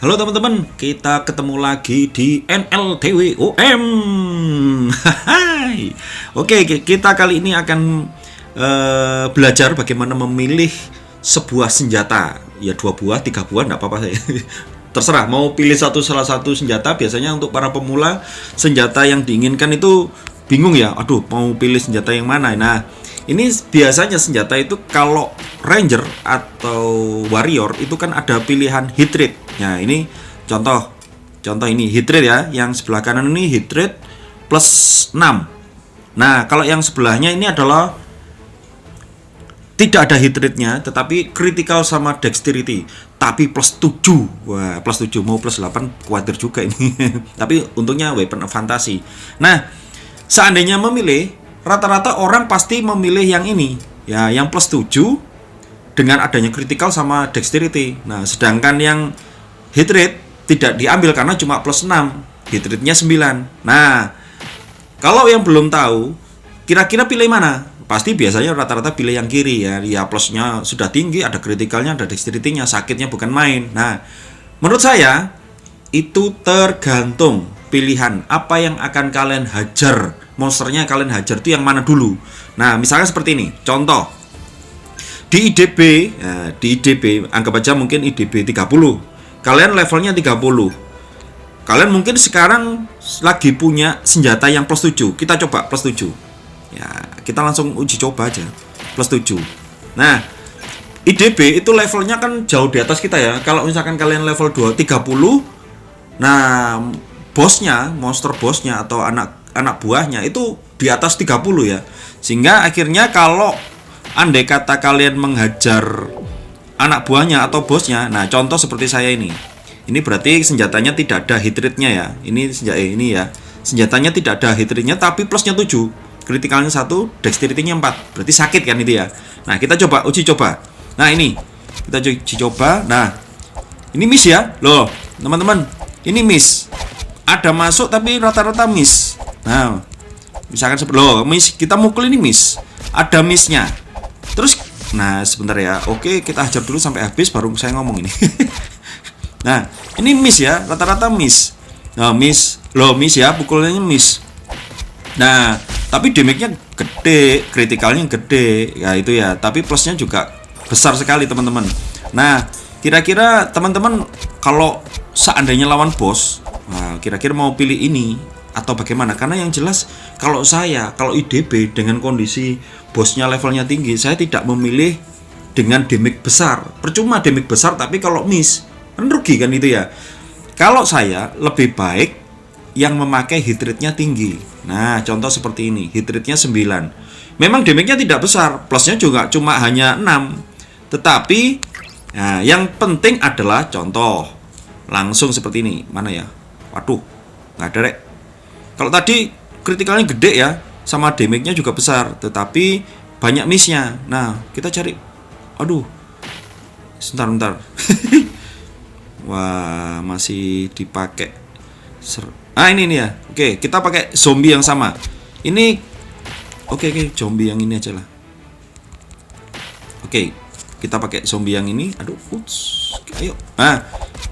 Halo teman-teman, kita ketemu lagi di NLTWOM. Hai. Oke, kita kali ini akan belajar bagaimana memilih sebuah senjata. Ya 2 buah, 3 buah, enggak apa-apa saya. Terserah, mau pilih salah satu senjata. Biasanya untuk para pemula, senjata yang diinginkan itu bingung ya. Aduh, mau pilih senjata yang mana? Nah, ini biasanya senjata itu kalau ranger atau warrior itu kan ada pilihan hit rate. Nah, ini contoh ini hit rate ya. Yang sebelah kanan ini hit rate plus 6. Nah, kalau yang sebelahnya ini adalah tidak ada hit rate-nya, tetapi critical sama dexterity, tapi plus 7. Wah, plus 7 mau plus 8 khawatir juga ini. Tapi untungnya weapon of fantasy. Nah, seandainya memilih, rata-rata orang pasti memilih yang ini. Ya, yang plus 7 dengan adanya critical sama dexterity. Nah, sedangkan yang hit rate tidak diambil karena cuma plus 6. Hit rate-nya 9. Nah, kalau yang belum tahu, kira-kira pilih mana? Pasti biasanya rata-rata pilih yang kiri ya. Ya plusnya sudah tinggi, ada kritikalnya, ada dexterity-nya, sakitnya bukan main. Nah, menurut saya itu tergantung pilihan apa yang akan kalian hajar. Monsternya kalian hajar itu yang mana dulu. Nah, misalnya seperti ini. Contoh. Di IDB, anggap aja mungkin IDB 30. Kalian levelnya 30. Kalian mungkin sekarang lagi punya senjata yang plus 7. Kita coba plus 7. Ya, kita langsung uji coba aja. Plus 7. Nah, IDB itu levelnya kan jauh di atas kita ya. Kalau misalkan kalian level 30, nah monster bosnya atau anak buahnya itu di atas 30 ya. Sehingga akhirnya kalau andai kata kalian menghajar anak buahnya atau bosnya, nah contoh seperti saya ini. Ini berarti senjatanya tidak ada hit rate-nya ya. Ini ya. Senjatanya tidak ada hit rate-nya tapi plusnya 7. Kritikalnya 1, dexterity-nya 4. Berarti sakit kan itu ya. Nah, kita uji coba. Nah, ini. Kita uji coba. Nah, ini miss ya. Loh, teman-teman. Ini miss. Ada masuk tapi rata-rata miss. Nah, misalkan loh, miss, kita mukul ini miss. Ada miss-nya. Terus nah, sebentar ya. Oke, kita hajar dulu sampai habis baru saya ngomong ini. Nah, ini miss ya, rata-rata miss. Nah, miss. Loh, miss ya, pukulannya miss. Nah, tapi damage-nya gede, kritikalnya gede, ya itu ya. Tapi plusnya juga besar sekali teman-teman. Nah, kira-kira teman-teman kalau seandainya lawan bos, nah, kira-kira mau pilih ini atau bagaimana? Karena yang jelas kalau IDB dengan kondisi bosnya levelnya tinggi, saya tidak memilih dengan damage besar. Percuma damage besar, tapi kalau miss, kan rugi kan itu ya. Kalau saya lebih baik yang memakai hit rate-nya tinggi. Nah, contoh seperti ini, hit rate-nya 9. Memang damage-nya tidak besar, plusnya juga cuma hanya 6. Tetapi nah, yang penting adalah contoh langsung seperti ini. Mana ya? Waduh, nggak ada rek. Kalau tadi kritikalnya gede ya, sama damage-nya juga besar, tetapi banyak miss-nya. Nah, kita cari. Aduh. Sebentar. Wah, masih dipakai. Ini nih ya. Oke, kita pakai zombie yang sama. Ini oke, zombie yang ini aja lah. Oke, kita pakai zombie yang ini. Aduh, ayo. Nah,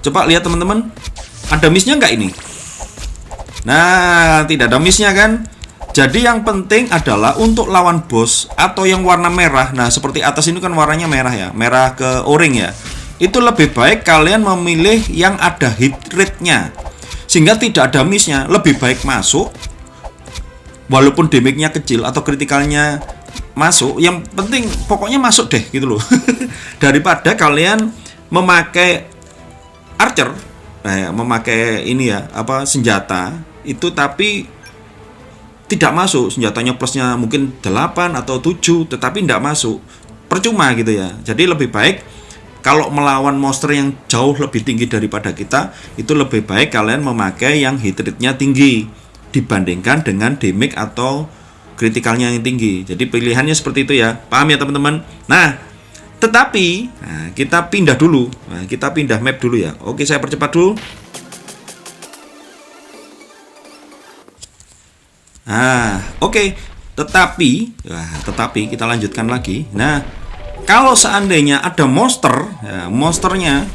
coba lihat teman-teman. Ada miss-nya nggak ini? Nah, tidak ada miss-nya kan? Jadi yang penting adalah untuk lawan bos atau yang warna merah. Nah, seperti atas ini kan warnanya merah ya. Merah ke oranye ya. Itu lebih baik kalian memilih yang ada hit rate-nya. Sehingga tidak ada miss-nya, lebih baik masuk walaupun damage-nya kecil atau kritikalnya masuk, yang penting pokoknya masuk deh gitu loh. Daripada kalian memakai archer, memakai ini ya, senjata itu tapi tidak masuk, senjatanya plusnya mungkin 8 atau 7 tetapi tidak masuk. Percuma gitu ya. Jadi lebih baik kalau melawan monster yang jauh lebih tinggi daripada kita, itu lebih baik kalian memakai yang hit rate-nya tinggi dibandingkan dengan damage atau kritikalnya yang tinggi. Jadi pilihannya seperti itu ya. Paham ya teman-teman? Nah, tetapi kita pindah dulu. Nah, kita pindah map dulu ya. Oke, saya percepat dulu. Oke. Tetapi kita lanjutkan lagi. Nah, kalau seandainya ada monsternya,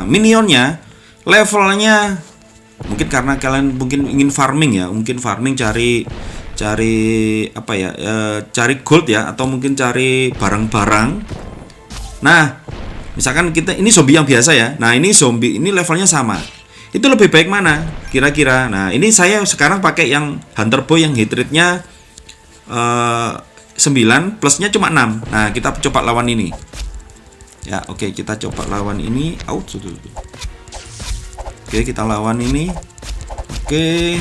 minionnya levelnya mungkin karena kalian mungkin ingin farming ya, mungkin farming cari apa ya, cari gold ya, atau mungkin cari barang-barang. Nah, misalkan kita ini zombie yang biasa ya. Nah, ini zombie ini levelnya sama. Itu lebih baik mana kira-kira? Nah, ini saya sekarang pakai yang Hunter Boy yang hit rate-nya 9, plusnya cuma 6. Nah, kita coba lawan ini. Ya, oke, kita coba lawan ini. Oke, kita lawan ini. Oke.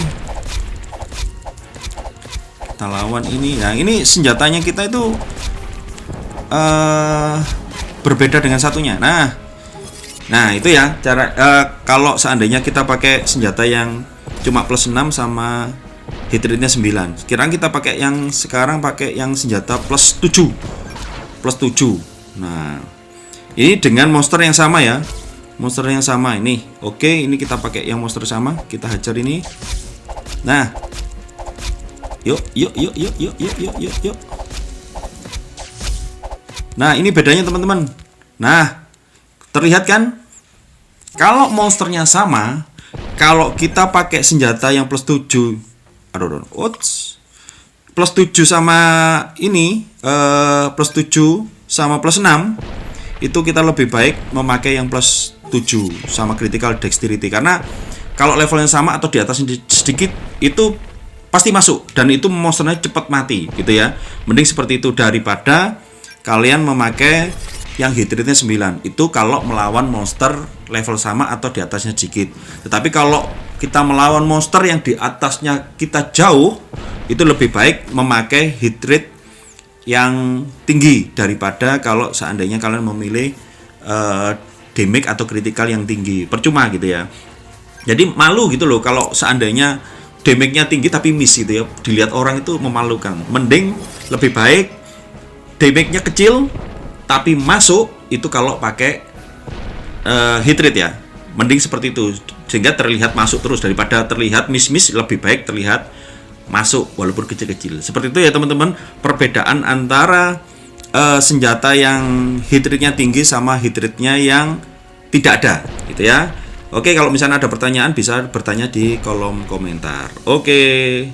Kita lawan ini. Nah, ini senjatanya kita itu berbeda dengan satunya. Nah, itu ya cara kalau seandainya kita pakai senjata yang cuma plus 6 sama hit rate-nya 9. Sekarang kita pakai yang senjata plus 7. Plus 7. Nah, ini dengan monster yang sama ya. Monster yang sama ini. Oke, ini kita pakai yang monster sama. Kita hajar ini. Nah. Yuk. Nah, ini bedanya teman-teman. Nah, terlihat kan? Kalau monsternya sama, kalau kita pakai senjata yang plus 7. Plus 7 sama ini plus 7 sama plus 6, itu kita lebih baik memakai yang plus 7 sama critical dexterity, karena kalau levelnya sama atau di atas sedikit itu pasti masuk dan itu monsternya cepat mati gitu ya. Mending seperti itu daripada kalian memakai yang hit rate-nya 9. Itu kalau melawan monster level sama atau di atasnya sedikit. Tetapi kalau kita melawan monster yang di atasnya kita jauh, itu lebih baik memakai hit rate yang tinggi daripada kalau seandainya kalian memilih damage atau critical yang tinggi. Percuma gitu ya. Jadi malu gitu loh kalau seandainya damage-nya tinggi tapi miss gitu ya. Dilihat orang itu memalukan. Mending lebih baik damage-nya kecil tapi masuk, itu kalau pakai hit rate ya. Mending seperti itu sehingga terlihat masuk terus daripada terlihat miss, lebih baik terlihat masuk walaupun kecil-kecil. Seperti itu ya teman-teman, perbedaan antara senjata yang hit rate-nya tinggi sama hit rate-nya yang tidak ada gitu ya. Oke, kalau misalnya ada pertanyaan bisa bertanya di kolom komentar. Oke.